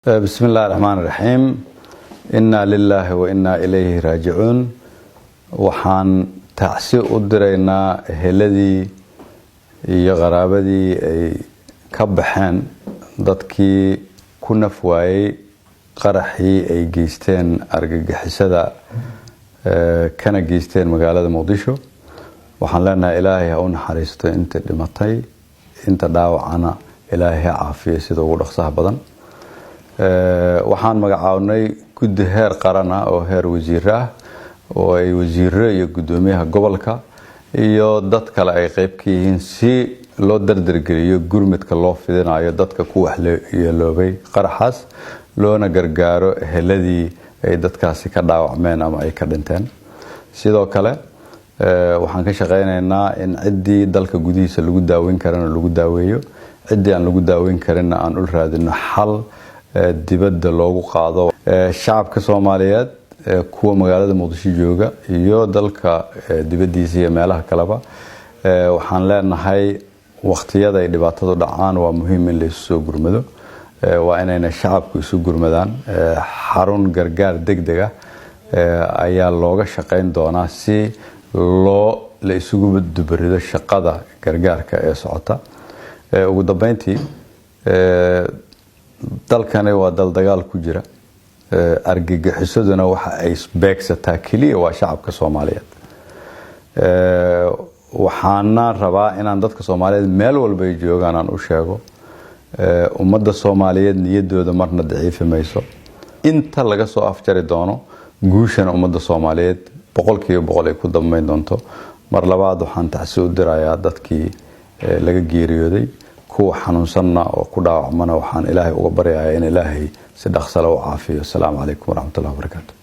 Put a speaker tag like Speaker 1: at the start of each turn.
Speaker 1: بسم الله الرحمن الرحيم إنا لله وإنا إليه راجعون وحان تعسي أدرينا هلدي يغرابدي كبحان ضدكي كنا فواي قرحي أي جيستين أرجع حسدا كان جيستين مقالة مقدشو وحان لنا إلهي أون حريستو أنت لمطي أنت داوعنا إلهي عافية سيدو ورخصها بدن waxaan magacaabnay guddi heer qaran ah oo heer wasiir ah oo ay wasiirro iyo gudoomiyaha gobolka iyo dad kale ay qayb ka yihiin si loo dardargeliyo gurmadka loo fidinayo dadka ku waxyeeloobay qaraxaas loona gargaaro heladii ay dadkaasi ka dhaawacmeen ama ay ka dhinteen sidoo kale waxaan ka shaqeynaynaa in cidii dalka gudihiisa lagu daaweyn karana lagu daaweeyo cidii aan lagu daaweyn karin aan u raadino xal dibadda loogu qaado shacabka Soomaaliyeed kuwa magaalada Muqdisho jooga iyo dalka dibadiisa iyo meelaha kaleba waxaan leenahay waqtiyada ay dhibaatadu dhacaan waa muhiim in la soo gurmado waa inayna shacabku isu gurmadaan xarun gargaar degdeg ah ayaa looga shaqeyn doonaa si la isugu dubarido shaqada gargaarka ee socota ugu dambeyntii dalkani waa dal dagaal ku jira argagixisaduna waxa ay beegsataa kaliya waa shacabka Soomaaliyeed waxaana rabaa inaan dadka Soomaaliyeed meel walba ay joogaan aan u sheego ummadda Soomaaliyeed niyadooda marna daciifi mayso inta laga soo afjari doono guushana ummadda Soomaaliyeed 100% ay ku dambeyn doonto mar labaad waxaan taxsi u dirayaa dadkii laga geeriyooday kuwa xanuunsanna oo ku dhaawacmana waxaan Ilaahay uga baryayaa in Ilaahay si dhaqso leh u caafiyo. Assalaamu calaykum waraxmatullaahi wabarakaatuh.